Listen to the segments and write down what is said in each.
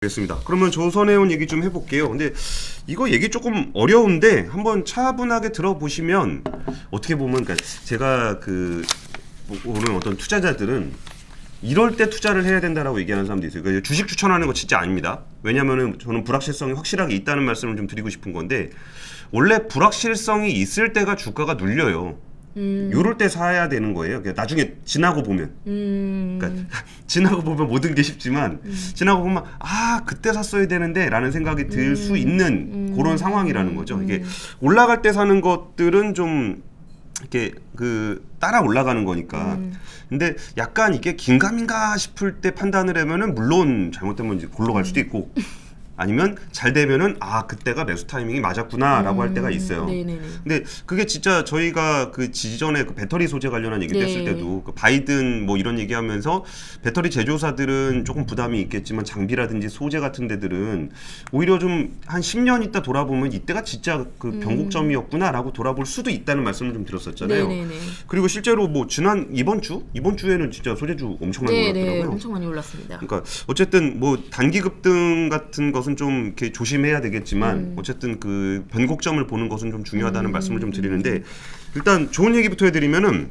알겠습니다. 그러면 조선해운 얘기 좀 해볼게요. 근데 이거 얘기 조금 어려운데 한번 차분하게 들어보시면 어떻게 보면 그러니까 제가 오늘 어떤 투자자들은 이럴 때 투자를 해야 된다라고 얘기하는 사람도 있어요. 그러니까 주식 추천하는 거 진짜 아닙니다. 왜냐면은 저는 불확실성이 확실하게 있다는 말씀을 좀 드리고 싶은 건데 원래 불확실성이 있을 때가 주가가 눌려요. 요럴 때 사야 되는 거예요. 그러니까 나중에 지나고 보면, 그러니까 지나고 보면 모든 게 쉽지만 지나고 보면 아 그때 샀어야 되는데라는 생각이 들 수 있는 그런 상황이라는 거죠. 이게 올라갈 때 사는 것들은 좀 이렇게 따라 올라가는 거니까. 근데 약간 이게 긴가민가 싶을 때 판단을 하면은 물론 잘못되면 이제 골로 갈 수도 있고. 아니면 잘 되면은 아 그때가 매수 타이밍이 맞았구나라고 할 때가 있어요. 네네네. 근데 그게 진짜 저희가 그 지전에 그 배터리 소재 관련한 얘기 했을 때도 그 바이든 뭐 이런 얘기하면서 배터리 제조사들은 조금 부담이 있겠지만 장비라든지 소재 같은 데들은 오히려 좀 한 10년 있다 돌아보면 이때가 진짜 그 변곡점이었구나라고 돌아볼 수도 있다는 말씀을 좀 드렸었잖아요. 네네네. 그리고 실제로 뭐 이번 주에는 진짜 소재주 엄청나게 올랐더라고요. 엄청 많이 올랐습니다. 그러니까 어쨌든 뭐 단기 급등 같은 것은 좀 이렇게 조심해야 되겠지만 어쨌든 그 변곡점을 보는 것은 좀 중요하다는 말씀을 좀 드리는데 일단 좋은 얘기부터 해드리면은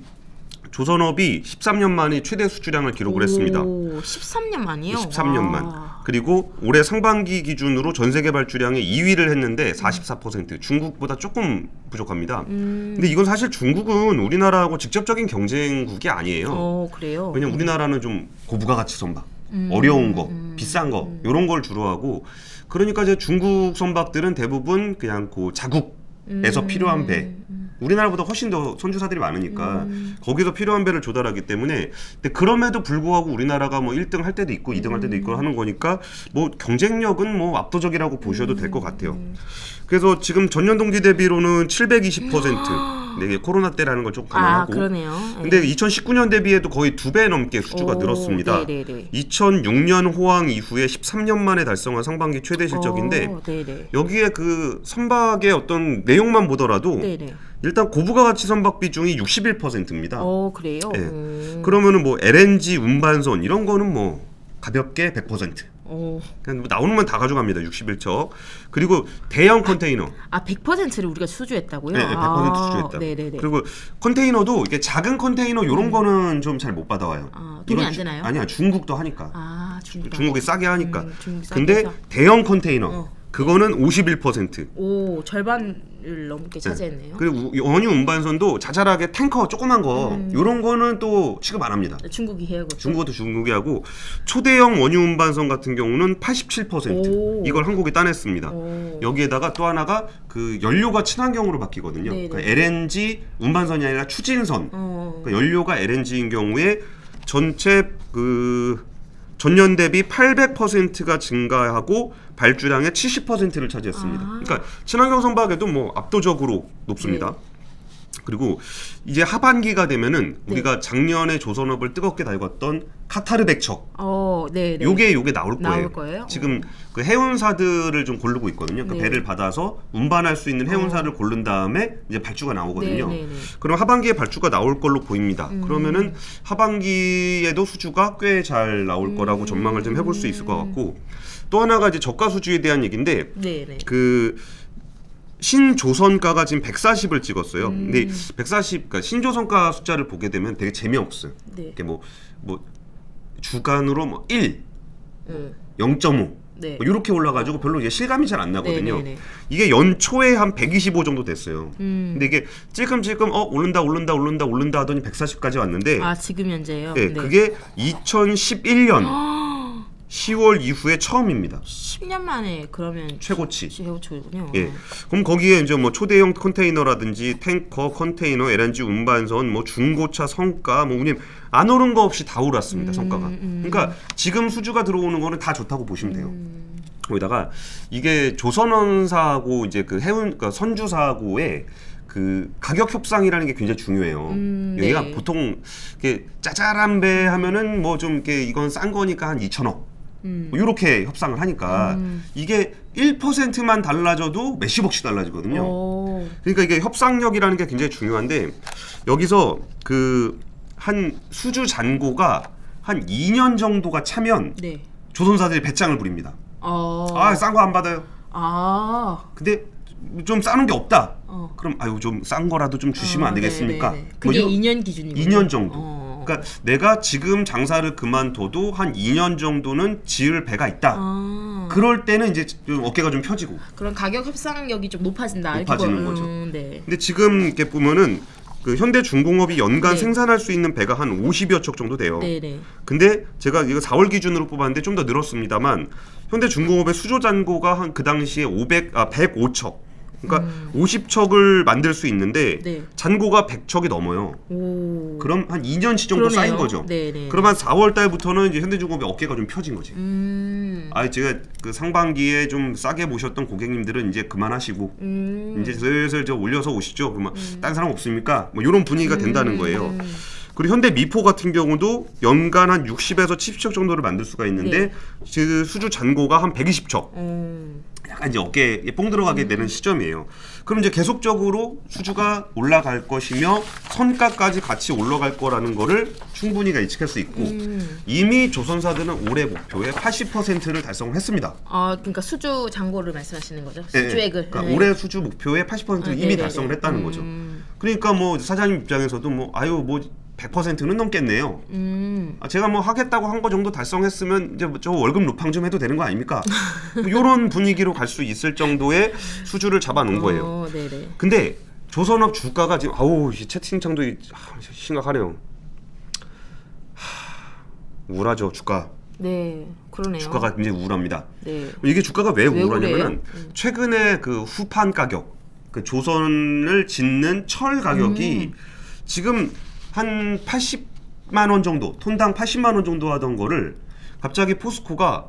조선업이 13년 만에 최대 수주량을 기록을 했습니다. 13년 만이요? 13년 만. 그리고 올해 상반기 기준으로 전 세계 발주량의 2위를 했는데 44%. 중국보다 조금 부족합니다. 근데 이건 사실 중국은 우리나라하고 직접적인 경쟁국이 아니에요. 그래요? 왜냐면 우리나라는 좀 고부가 가치 선박, 어려운 거, 비싼 거 이런 걸 주로 하고 그러니까 이제 중국 선박들은 대부분 그냥 그 자국에서 필요한 배. 우리나라보다 훨씬 더 선주사들이 많으니까 거기서 필요한 배를 조달하기 때문에 근데 그럼에도 불구하고 우리나라가 뭐 1등 할 때도 있고 2등 할 때도 있고 하는 거니까 뭐 경쟁력은 뭐 압도적이라고 보셔도 될 것 같아요. 그래서 지금 전년 동기 대비로는 720%. 네, 이게 코로나 때라는 걸 좀 감안하고. 그러네요. 근데 2019년 대비해도 거의 2배 넘게 수주가 늘었습니다. 네네네. 2006년 호황 이후에 13년 만에 달성한 상반기 최대 실적인데 여기에 그 선박의 어떤 내용만 보더라도 일단 고부가 가치 선박 비중이 61%입니다. 그래요? 네. 그러면은 뭐 LNG 운반선 이런 거는 뭐 가볍게 100%. 그냥 나오는 건 다 가져갑니다. 61척. 그리고 대형 컨테이너. 100%를 우리가 수주했다고요? 네, 100% 수주했다. 네네네. 그리고 컨테이너도 이게 작은 컨테이너 이런 거는 좀 잘 못 받아와요. 돈이 안 되나요? 아니야, 중국도 하니까. 중국도 중국이 싸게 하니까. 중국이 싸게 근데 해서. 대형 컨테이너 그거는 51%. 절반을 넘게 차지했네요. 그리고 원유 운반선도 자잘하게 탱커 조그만 거 이런 거는 또 취급 안 합니다. 중국이 해요. 중국도 중국이 하고 초대형 원유 운반선 같은 경우는 87% 이걸 한국이 따냈습니다. 여기에다가 또 하나가 그 연료가 친환경으로 바뀌거든요. 그러니까 LNG 운반선이 아니라 추진선. 그러니까 연료가 LNG인 경우에 전체 전년 대비 800%가 증가하고 발주량의 70%를 차지했습니다. 그러니까 친환경 선박에도 뭐 압도적으로 높습니다. 그리고 이제 하반기가 되면은 우리가 작년에 조선업을 뜨겁게 달궜던 카타르 백척. 요게 나올 거예요. 지금 그 해운사들을 좀 고르고 있거든요. 그 배를 받아서 운반할 수 있는 해운사를 고른 다음에 이제 발주가 나오거든요. 그럼 하반기에 발주가 나올 걸로 보입니다. 그러면은 하반기에도 수주가 꽤 잘 나올 거라고 전망을 좀 해볼 수 있을 것 같고 또 하나가 이제 저가 수주에 대한 얘기인데 신조선가가 지금 140을 찍었어요. 근데 140, 그러니까 신조선가 숫자를 보게 되면 되게 재미없어요. 이게 뭐 주간으로 뭐 1, 0.5 뭐 이렇게 올라가지고 별로 이게 실감이 잘 안 나거든요. 이게 연초에 한 125 정도 됐어요. 근데 이게 찔끔찔끔 오른다 하더니 140까지 왔는데 지금 현재요? 네, 그게 2011년 10월 이후에 처음입니다. 10년 만에 그러면 최고치군요. 예. 그럼 거기에 이제 뭐 초대형 컨테이너라든지 탱커, 컨테이너, LNG 운반선, 뭐 중고차 성가, 뭐 안 오른 거 없이 다 오랐습니다. 성과가. 그러니까 지금 수주가 들어오는 거는 다 좋다고 보시면 돼요. 거기다가 이게 조선원사하고 이제 그러니까 선주사하고의 그 가격 협상이라는 게 굉장히 중요해요. 여기가 보통 이렇게 짜잘한 배 하면은 뭐 좀 이렇게 이건 싼 거니까 한 2천억. 뭐 이렇게 협상을 하니까 이게 1%만 달라져도 몇십억씩 달라지거든요. 그러니까 이게 협상력이라는 게 굉장히 중요한데 여기서 한 수주 잔고가 한 2년 정도가 차면 조선사들이 배짱을 부립니다. 싼 거 안 받아요. 근데 좀 싸는 게 없다. 그럼 아유 좀 싼 거라도 좀 주시면 안 되겠습니까? 그게 2년 기준이군요. 2년 정도. 그러니까 내가 지금 장사를 그만둬도 한 2년 정도는 지을 배가 있다. 그럴 때는 이제 좀 어깨가 좀 펴지고. 그런 가격 협상력이 좀 높아지는 거죠. 근데 지금 이렇게 보면은 그 현대중공업이 연간 생산할 수 있는 배가 한 50여 척 정도 돼요. 근데 제가 이거 4월 기준으로 뽑았는데 좀 더 늘었습니다만 현대중공업의 수조 잔고가 한 그 당시에 105척. 그러니까 50척을 만들 수 있는데 잔고가 100척이 넘어요. 그럼 한 2년치 정도 쌓인 거죠. 그럼 한 4월 달부터는 이제 현대중공업의 어깨가 좀 펴진 거지. 제가 그 상반기에 좀 싸게 모셨던 고객님들은 이제 그만하시고 이제 슬슬 저 올려서 오시죠. 그러면 딴 사람 없습니까? 뭐 이런 분위기가 된다는 거예요. 그리고 현대 미포 같은 경우도 연간 한 60에서 70척 정도를 만들 수가 있는데 그 수주 잔고가 한 120척. 약간 이제 어깨에 뽕 들어가게 되는 시점이에요. 그럼 이제 계속적으로 수주가 올라갈 것이며 선가까지 같이 올라갈 거라는 거를 충분히 예측할 수 있고 이미 조선사들은 올해 목표의 80%를 달성을 했습니다. 그러니까 수주 잔고를 말씀하시는 거죠? 수주액을. 그러니까 올해 수주 목표의 80%를 이미 달성을 했다는 거죠. 그러니까 뭐 사장님 입장에서도 뭐 100%는 넘겠네요. 제가 뭐 하겠다고 한 거 정도 달성했으면 이제 저 월급 루팡 좀 해도 되는 거 아닙니까? 뭐 이런 분위기로 갈 수 있을 정도의 수주를 잡아놓은 거예요. 근데 조선업 주가가 지금 이 채팅창도 심각하네요. 우울하죠 주가. 그러네요. 주가가 굉장히 우울합니다. 이게 주가가 왜 우울하냐면은 최근에 그 후판 가격, 그 조선을 짓는 철 가격이 지금 한 80만 원 정도, 톤당 80만 원 정도 하던 거를 갑자기 포스코가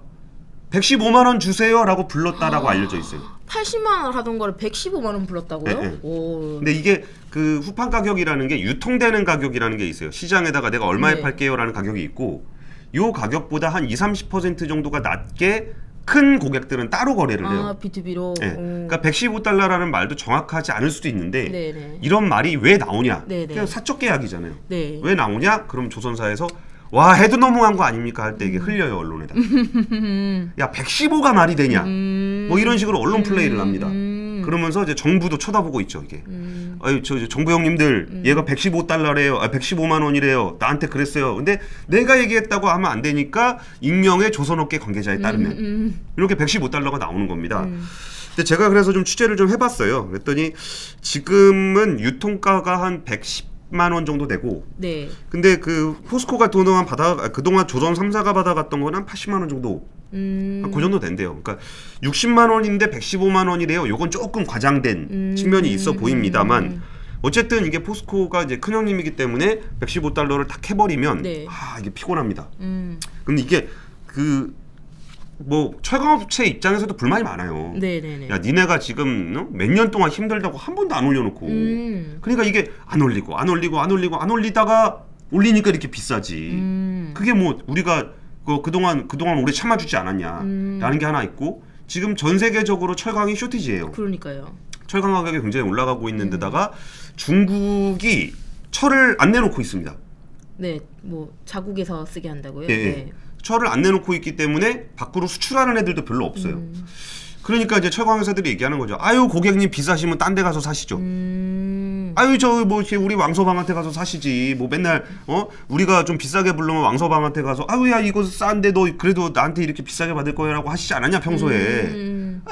115만 원 주세요라고 불렀다라고 알려져 있어요. 80만 원 하던 거를 115만 원 불렀다고요? 근데 이게 그 후판 가격이라는 게 유통되는 가격이라는 게 있어요. 시장에다가 내가 얼마에 팔게요라는 가격이 있고 요 가격보다 한 20-30% 정도가 낮게 큰 고객들은 따로 거래를 해요. B2B로. 그러니까 115달러라는 말도 정확하지 않을 수도 있는데 이런 말이 왜 나오냐? 그냥 사적 계약이잖아요. 왜 나오냐? 그럼 조선사에서 와 해도 너무한 거 아닙니까? 할 때 이게 흘려요 언론에다. 야 115가 말이 되냐? 뭐 이런 식으로 언론 플레이를 합니다. 그러면서 이제 정부도 쳐다보고 있죠 이게. 저 정부 형님들 얘가 115달러래요. 115만 원이래요. 나한테 그랬어요. 근데 내가 얘기했다고 하면 안 되니까 익명의 조선업계 관계자에 따르면 이렇게 115달러가 나오는 겁니다. 근데 제가 그래서 좀 취재를 좀 해봤어요. 그랬더니 지금은 유통가가 한 110만 원 정도 되고 근데 그 포스코가 그동안 조선 3사가 받아갔던 건 한 80만 원 정도 그 정도 된대요. 그러니까 60만 원인데 115만 원이래요. 요건 조금 과장된 측면이 있어 보입니다만 어쨌든 이게 포스코가 이제 큰 형님이기 때문에 115달러를 딱 해버리면 이게 피곤합니다. 근데 이게 그 뭐 철강업체 입장에서도 불만이 많아요. 야 니네가 지금 몇 년 동안 힘들다고 한 번도 안 올려놓고 그러니까 이게 안 올리다가 올리니까 이렇게 비싸지. 그게 뭐 우리가 그동안 오래 참아주지 않았냐라는 게 하나 있고 지금 전 세계적으로 철강이 쇼티지예요. 그러니까요. 철강 가격이 굉장히 올라가고 있는 데다가 중국이 철을 안 내놓고 있습니다. 뭐 자국에서 쓰게 한다고요? 철을 안 내놓고 있기 때문에 밖으로 수출하는 애들도 별로 없어요. 그러니까 이제 철강 회사들이 얘기하는 거죠. 고객님 비싸시면 딴 데 가서 사시죠. 우리 왕서방한테 가서 사시지. 뭐 맨날 우리가 좀 비싸게 부르면 왕서방한테 가서 야 이거 싼데 너 그래도 나한테 이렇게 비싸게 받을 거야라고 하시지 않았냐 평소에.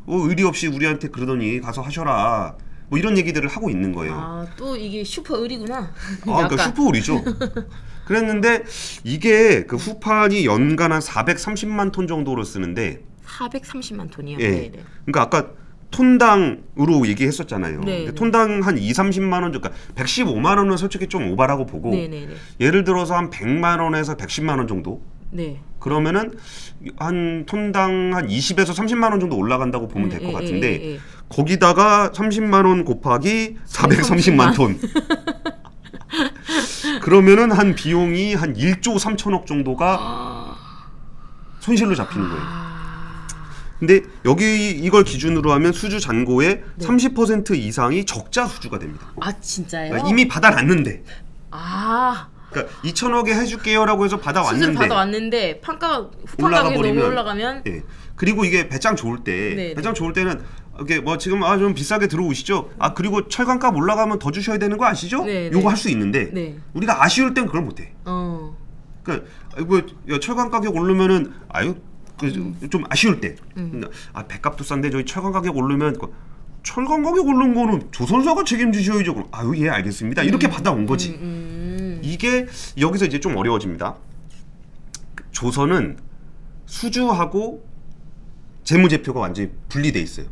의리 없이 우리한테 그러더니 가서 하셔라. 뭐 이런 얘기들을 하고 있는 거예요. 또 이게 슈퍼 의리구나. 그러니까 슈퍼 의리죠. 그랬는데 이게 그 후판이 연간 한 430만 톤 정도로 쓰는데 430만 톤이요? 그러니까 아까 톤당으로 얘기했었잖아요. 근데 톤당 한 2-30만 원, 그러니까 115만 원은 솔직히 좀 오바라고 보고 예를 들어서 한 100만 원에서 110만 원 정도 그러면은 한 톤당 한 20에서 30만 원 정도 올라간다고 보면 될 것 같은데 거기다가 30만 원 곱하기 430만 톤 그러면은 한 비용이 한 1조 3천억 정도가 손실로 잡히는 거예요. 근데 여기 이걸 기준으로 하면 수주 잔고의 30% 이상이 적자 수주가 됩니다. 진짜요? 그러니까 이미 받아놨는데. 그러니까 2천억에 해줄게요라고 해서 수술 받아왔는데 받아왔는데 후판 올라가 가격이 너무 버리면 올라가면 예. 그리고 이게 배짱 좋을 때 네, 배짱 좋을 때는 이게 뭐 지금 좀 비싸게 들어오시죠. 그리고 철강값 올라가면 더 주셔야 되는 거 아시죠? 네, 요거 네. 할 수 있는데 네. 우리가 아쉬울 땐 그걸 못 해. 그러니까 뭐 철강 가격 오르면은 좀 아쉬울 때. 배값도 싼데 저희 철강 가격 오르면 철강 가격 오른 거는 조선사가 책임지셔야죠. 그럼 예 알겠습니다. 이렇게 받아온 거지. 이게 여기서 이제 좀 어려워집니다. 조선은 수주하고 재무제표가 완전히 분리돼 있어요.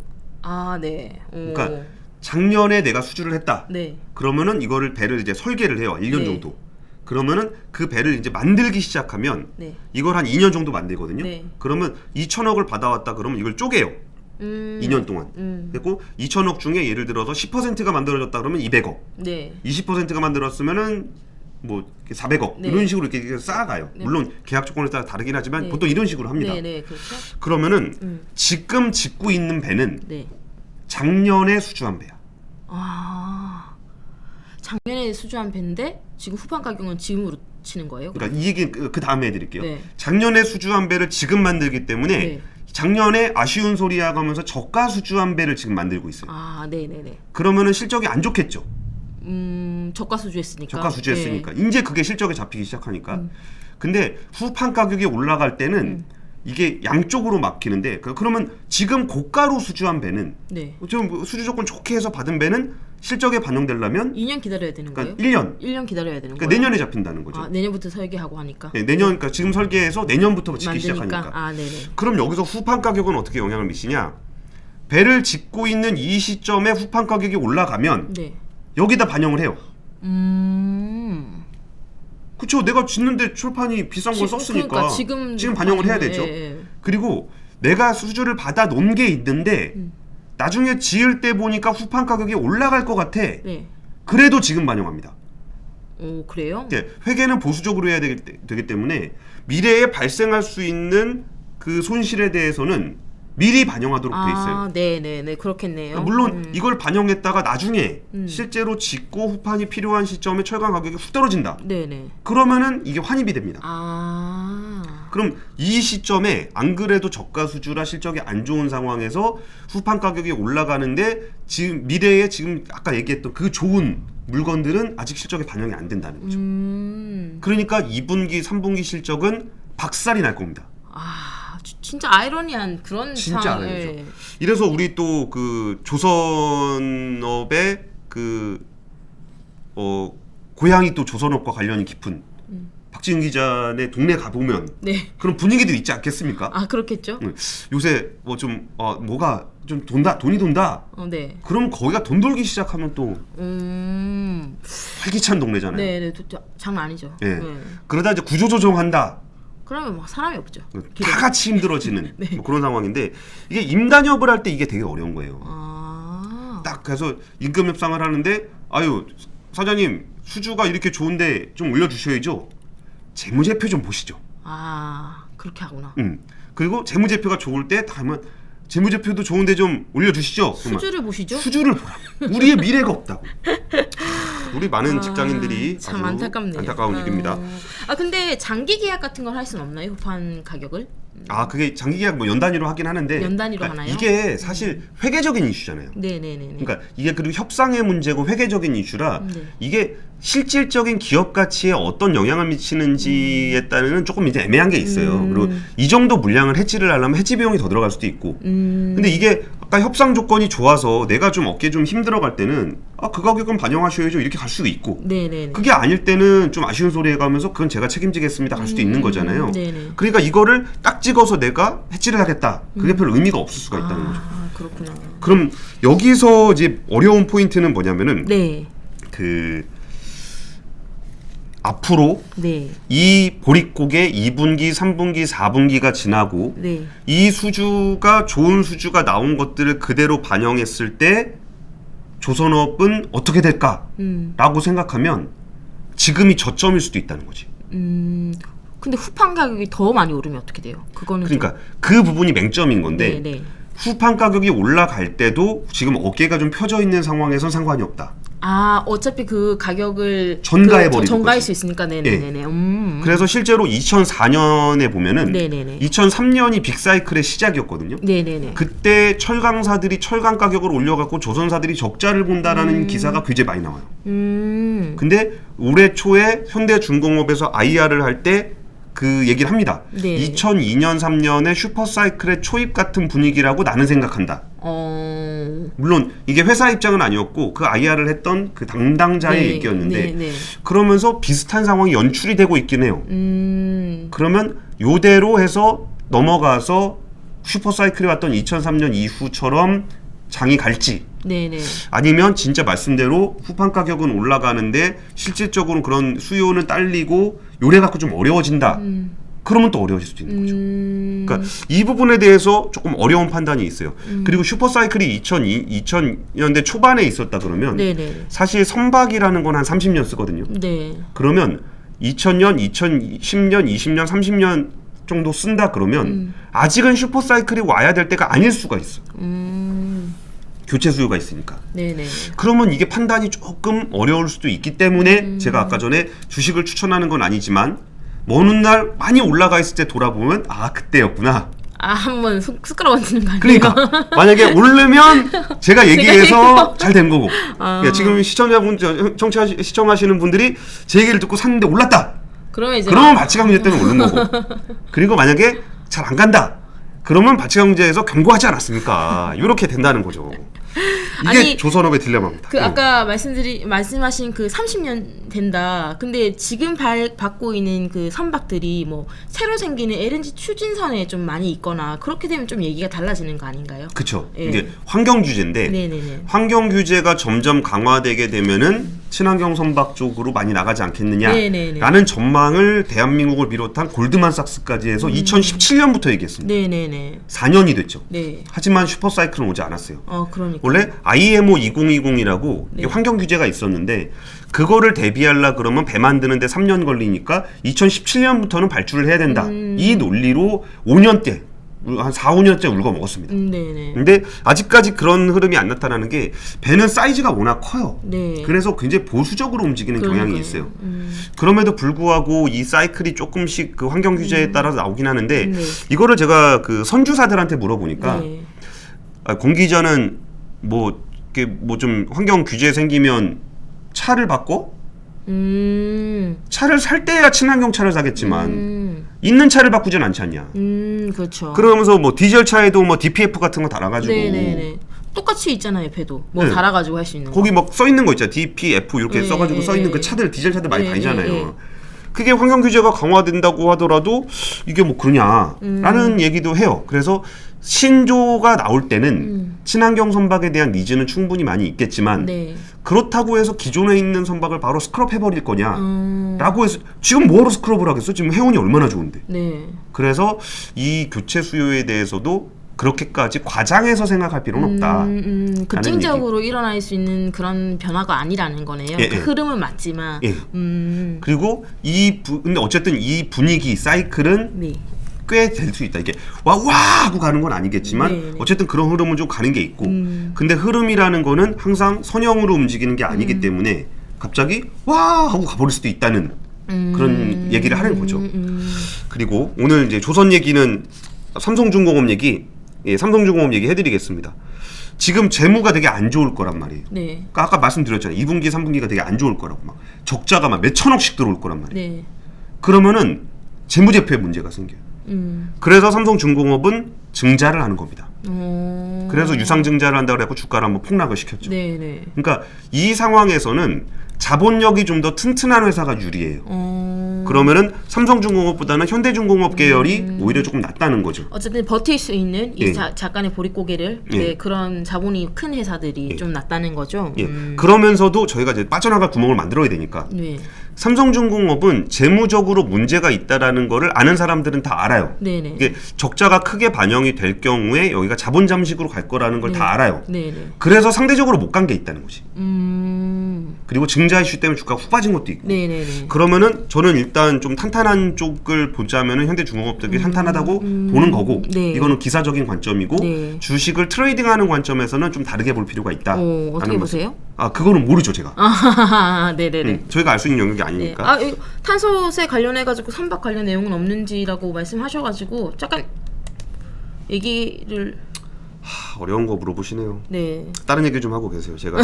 네. 그러니까 작년에 내가 수주를 했다. 네. 그러면은 이거를 배를 이제 설계를 해요. 1년 네. 정도. 그러면은 그 배를 이제 만들기 시작하면 네. 이걸 한 2년 정도 만들거든요. 네. 그러면 2천억을 받아왔다 그러면 이걸 쪼개요. 2년 동안. 그리고 2천억 중에 예를 들어서 10%가 만들어졌다 그러면 200억. 네. 20%가 만들었으면은 뭐 400억 네. 이런 식으로 이렇게 쌓아가요. 네. 물론 계약 조건에 따라 다르긴 하지만 네. 보통 이런 식으로 합니다. 네, 그렇죠. 그러면은 지금 짓고 있는 배는 네. 작년에 수주한 배야. 작년에 수주한 배인데 지금 후판 가격은 지금으로 치는 거예요? 그러니까 이 얘기 그 다음에 해드릴게요. 네. 작년에 수주한 배를 지금 만들기 때문에 네. 작년에 아쉬운 소리 하면서 저가 수주한 배를 지금 만들고 있어요. 네네네. 그러면은 실적이 안 좋겠죠. 저가 수주했으니까. 저가 수주했으니까. 이제 그게 실적에 잡히기 시작하니까. 근데 후판 가격이 올라갈 때는 이게 양쪽으로 막히는데 그러면 지금 고가로 수주한 배는 네. 좀 수주 조건 좋게 해서 받은 배는 실적에 반영되려면 2년 기다려야 되는 그러니까 거예요? 1년. 1년 기다려야 되는 그러니까 거예요? 내년에 잡힌다는 거죠. 내년부터 설계하고 하니까. 네, 그러니까 지금 설계해서 내년부터 짓기 만드니까. 시작하니까. 네네. 그럼 여기서 후판 가격은 어떻게 영향을 미치냐? 배를 짓고 있는 이 시점에 후판 가격이 올라가면 네. 여기다 반영을 해요. 그쵸? 내가 짓는데 철판이 비싼 걸 썼으니까 그러니까 지금 반영을 해야 되죠. 그리고 내가 수주를 받아 놓은 게 있는데 나중에 지을 때 보니까 후판 가격이 올라갈 것 같아. 네. 그래도 지금 반영합니다. 그래요? 네, 회계는 보수적으로 해야 되기 때문에 미래에 발생할 수 있는 그 손실에 대해서는 미리 반영하도록 돼 있어요. 네네네. 그렇겠네요. 물론 이걸 반영했다가 나중에 실제로 짓고 후판이 필요한 시점에 철강 가격이 훅 떨어진다. 네네. 그러면은 이게 환입이 됩니다. 그럼 이 시점에 안 그래도 저가 수주라 실적이 안 좋은 상황에서 후판 가격이 올라가는데 지금 미래에 지금 아까 얘기했던 그 좋은 물건들은 아직 실적에 반영이 안 된다는 거죠. 그러니까 2분기, 3분기 실적은 박살이 날 겁니다. 진짜 아이러니한 그런 진짜 상황. 아니죠. 이래서 우리 또 그 조선업의 그 고향이 또 조선업과 관련이 깊은 박지은 기자네 동네 가보면 네. 그런 분위기들 있지 않겠습니까? 그렇겠죠. 요새 뭐 좀 뭐가 좀 돈이 돈다. 네. 그럼 거기가 돈 돌기 시작하면 또 활기찬 동네잖아요. 네, 장난 아니죠. 네. 그러다 이제 구조조정한다. 그러면 막 사람이 없죠. 다 같이 힘들어지는 뭐 그런 상황인데 이게 임단협을 할 때 이게 되게 어려운 거예요. 딱 그래서 임금 협상을 하는데 사장님 수주가 이렇게 좋은데 좀 올려주셔야죠. 재무제표 좀 보시죠. 그렇게 하구나. 그리고 재무제표가 좋을 때 다음은 재무제표도 좋은데 좀 올려주시죠. 수주를 보시죠. 수주를 보라. 우리의 미래가 없다고. 우리 많은 직장인들이 참 아주 안타깝네요. 안타까운 일입니다. 근데 장기 계약 같은 걸 할 수는 없나요? 후판 가격을? 그게 장기 계약 뭐 연 단위로 하긴 하는데 연 단위로 하나요? 이게 사실 회계적인 이슈잖아요. 네네네. 그러니까 이게 그리고 협상의 문제고 회계적인 이슈라 이게 실질적인 기업 가치에 어떤 영향을 미치는지에 따르는 조금 이제 애매한 게 있어요. 그리고 이 정도 물량을 해지를 하려면 해지 비용이 더 들어갈 수도 있고. 근데 이게 아까 협상 조건이 좋아서 내가 좀 얻기 좀 힘들어갈 때는 그 가격은 반영하셔야죠 이렇게 갈 수도 있고. 네네네. 그게 아닐 때는 좀 아쉬운 소리 해가면서 그건 제가 책임지겠습니다 갈 수도 있는 거잖아요. 네네. 그러니까 이거를 딱 찍어서 내가 해지를 하겠다. 그게 별 의미가 없을 수가 있다는 거죠. 그렇구나. 그럼 여기서 이제 어려운 포인트는 뭐냐면은 네. 앞으로 이 보릿고개 2분기, 3분기, 4분기가 지나고 이 수주가 좋은 수주가 나온 것들을 그대로 반영했을 때 조선업은 어떻게 될까라고 생각하면 지금이 저점일 수도 있다는 거지. 근데 후판 가격이 더 많이 오르면 어떻게 돼요? 그거는 그러니까 그 부분이 맹점인 건데 후판 가격이 올라갈 때도 지금 어깨가 좀 펴져 있는 상황에선 상관이 없다. 어차피 그 가격을 전가해버리는 전가할 거지. 수 있으니까 네네네. 그래서 실제로 2004년에 보면은 네네네. 2003년이 빅사이클의 시작이었거든요. 네네네. 그때 철강사들이 철강 가격을 올려갖고 조선사들이 적자를 본다라는 기사가 굉장히 많이 나와요. 근데 올해 초에 현대중공업에서 IR을 할 때 그 얘기를 합니다. 네. 2002년 3년에 슈퍼사이클의 초입 같은 분위기라고 나는 생각한다. 물론 이게 회사 입장은 아니었고 그 IR을 했던 그 담당자의 얘기였는데 그러면서 비슷한 상황이 연출이 되고 있긴 해요. 그러면 요대로 해서 넘어가서 슈퍼사이클이 왔던 2003년 이후처럼 장이 갈지 네네. 아니면 진짜 말씀대로 후판 가격은 올라가는데 실질적으로 그런 수요는 딸리고 요래 갖고 좀 어려워진다. 그러면 또 어려워질 수도 있는 거죠. 그러니까 이 부분에 대해서 조금 어려운 판단이 있어요. 그리고 슈퍼사이클이 2000년대 초반에 있었다 그러면 네네. 사실 선박이라는 건 한 30년 쓰거든요. 네. 그러면 2000년, 2010년, 20년, 30년 정도 쓴다 그러면 아직은 슈퍼사이클이 와야 될 때가 아닐 수가 있어. 교체 수요가 있으니까. 네네. 그러면 이게 판단이 조금 어려울 수도 있기 때문에 제가 아까 전에 주식을 추천하는 건 아니지만 먼 훗날 많이 올라가 있을 때 돌아보면 그때였구나. 한번 쑥스러워지는 거 아니에요? 그러니까 만약에 오르면 제가 얘기해서 잘 된 거고 그러니까 지금 시청자분 시청하시는 분들이 제 얘기를 듣고 샀는데 올랐다. 그러면 가치강제 때문에 오른 거고 그리고 만약에 잘 안 간다. 그러면 가치강제에서 경고하지 않았습니까? 이렇게 된다는 거죠. 이게 조선업의 딜레마입니다. 아까 말씀하신 그 30년 된다. 근데 지금 받고 있는 그 선박들이 뭐 새로 생기는 LNG 추진선에 좀 많이 있거나 그렇게 되면 좀 얘기가 달라지는 거 아닌가요? 그렇죠. 이게 환경 규제인데 네네네. 환경 규제가 점점 강화되게 되면은 친환경 선박 쪽으로 많이 나가지 않겠느냐라는 전망을 대한민국을 비롯한 골드만삭스까지 해서 2017년부터 얘기했습니다. 네네네. 4년이 됐죠. 네. 하지만 슈퍼사이클은 오지 않았어요. 그러니까. 원래 IMO 2020이라고 환경 규제가 있었는데 그거를 대비하려 그러면 배 만드는데 3년 걸리니까 2017년부터는 발주를 해야 된다. 이 논리로 5년대 한 4, 5년째 울고 먹었습니다. 네네. 근데 아직까지 그런 흐름이 안 나타나는 게 배는 사이즈가 워낙 커요. 네. 그래서 굉장히 보수적으로 움직이는 경향이 있어요. 그럼에도 불구하고 이 사이클이 조금씩 그 환경 규제에 따라서 나오긴 하는데 이거를 제가 그 선주사들한테 물어보니까 공기자는 뭐 좀 환경 규제 생기면 차를 바꿔? 차를 살 때야 친환경 차를 사겠지만 있는 차를 바꾸진 않지 않냐. 그렇죠. 그러면서 뭐 디젤 차에도 뭐 DPF 같은 거 달아가지고 네네네. 똑같이 있잖아요, 배도. 뭐 달아가지고 할 수 있는 거. 거기 막 써 있는 거 있잖아. DPF 이렇게 써가지고 써 있는 그 차들 디젤 차들 많이 다니잖아요. 그게 환경 규제가 강화된다고 하더라도 이게 뭐 그러냐라는 얘기도 해요. 그래서 신조가 나올 때는 친환경 선박에 대한 니즈는 충분히 많이 있겠지만 그렇다고 해서 기존에 있는 선박을 바로 스크럽 해버릴 거냐라고 해서 지금 뭐하러 스크럽을 하겠어? 지금 해운이 얼마나 좋은데. 그래서 이 교체 수요에 대해서도 그렇게까지 과장해서 생각할 필요는 없다. 급진적으로 일어날 수 있는 그런 변화가 아니라는 거네요. 그 흐름은 맞지만. 그리고 근데 어쨌든 이 분위기 사이클은 꽤 될 수 있다. 이게 와 하고 가는 건 아니겠지만 어쨌든 그런 흐름은 좀 가는 게 있고 근데 흐름이라는 거는 항상 선형으로 움직이는 게 아니기 때문에 갑자기 와 하고 가버릴 수도 있다는 그런 얘기를 하는 거죠. 그리고 오늘 이제 조선 얘기는 삼성중공업 얘기 삼성중공업 얘기 해드리겠습니다. 지금 재무가 되게 안 좋을 거란 말이에요. 그러니까 아까 말씀드렸잖아요. 2분기, 3분기가 되게 안 좋을 거라고 막 적자가 막 몇 천억씩 들어올 거란 말이에요. 그러면은 재무제표에 문제가 생겨요. 그래서 삼성중공업은 증자를 하는 겁니다. 그래서 유상증자를 한다고 해서 주가를 한번 폭락을 시켰죠. 그러니까 이 상황에서는 자본력이 좀 더 튼튼한 회사가 유리해요. 그러면은 삼성중공업보다는 현대중공업 계열이 오히려 조금 낫다는 거죠. 어쨌든 버틸 수 있는 이 잠깐의 보릿고개를 그런 자본이 큰 회사들이 좀 낫다는 거죠. 그러면서도 저희가 이제 빠져나갈 구멍을 만들어야 되니까 삼성중공업은 재무적으로 문제가 있다라는 거를 아는 사람들은 다 알아요. 이게 적자가 크게 반영이 될 경우에 여기가 자본 잠식으로 갈 거라는 걸 다 알아요. 그래서 상대적으로 못 간 게 있다는 거지. 그리고 증자 이슈 때문에 주가가 훅 빠진 것도 있고. 네네네. 그러면은 저는 일단 좀 탄탄한 쪽을 보자면은 현대중공업들이 탄탄하다고 보는 거고 네. 이거는 기사적인 관점이고 네. 주식을 트레이딩하는 관점에서는 좀 다르게 볼 필요가 있다. 어떻게 보세요? 아 그거는 모르죠 제가. 네네네. 저희가 알 수 있는 영역이 네. 아니니까. 이거 탄소세 관련해가지고 선박 관련 내용은 없는지라고 말씀하셔가지고 잠깐 얘기를 어려운 거 물어보시네요. 네. 다른 얘기 좀 하고 계세요. 제가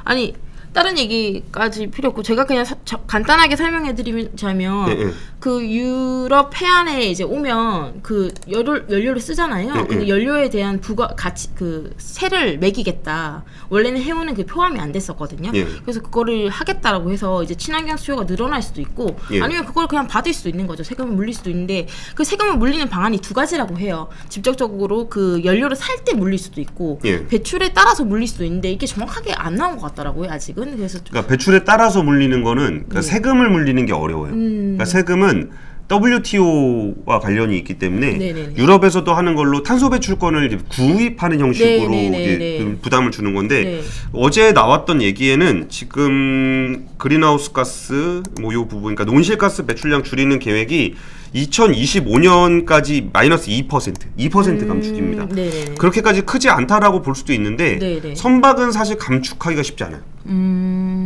아니 다른 얘기까지 필요 없고 제가 그냥 간단하게 설명해드리자면 네. 그 유럽 해안에 이제 오면 그 연료를 쓰잖아요. 네. 근데 연료에 대한 부가 가치 그 세를 매기겠다. 원래는 해운은 그 포함이 안 됐었거든요. 예. 그래서 그거를 하겠다라고 해서 이제 친환경 수요가 늘어날 수도 있고 예. 아니면 그걸 그냥 받을 수도 있는 거죠. 세금을 물릴 수도 있는데 그 세금을 물리는 방안이 두 가지라고 해요. 직접적으로 그 연료를 살 때 물릴 수도 있고 예. 배출에 따라서 물릴 수도 있는데 이게 정확하게 안 나온 것 같더라고요. 아직은. 그래서 그러니까 배출에 따라서 물리는 거는 그러니까 세금을 물리는 게 어려워요. 그러니까 세금은 WTO와 관련이 있기 때문에 네네네. 유럽에서도 하는 걸로 탄소 배출권을 이제 구입하는 형식으로 네네네네. 이제 좀 부담을 주는 건데 네. 어제 나왔던 얘기에는 지금 그린하우스 가스 뭐 요 부분, 그러니까 온실가스 배출량 줄이는 계획이 2025년까지 마이너스 2% 감축입니다. 네네네. 그렇게까지 크지 않다라고 볼 수도 있는데 네네. 선박은 사실 감축하기가 쉽지 않아요.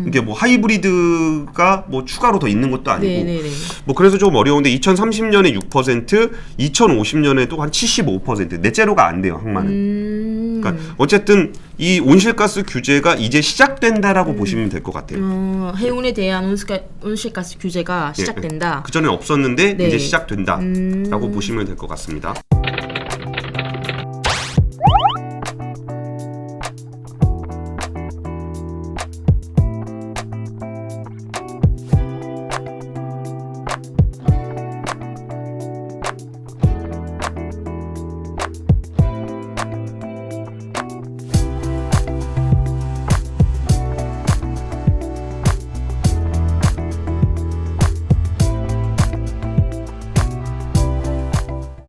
이게 뭐 하이브리드가 뭐 추가로 더 있는 것도 아니고 네네네. 뭐 그래서 좀 어려운데 2030년에 6%, 2050년에도 한 75%. 넷제로가 안 돼요, 항만은. 그러니까 어쨌든 이 온실가스 규제가 이제 시작된다라고 보시면 될 것 같아요. 해운에 대한 온실가스 규제가 시작된다. 그 전에 없었는데 네. 이제 시작된다라고 보시면 될 것 같습니다.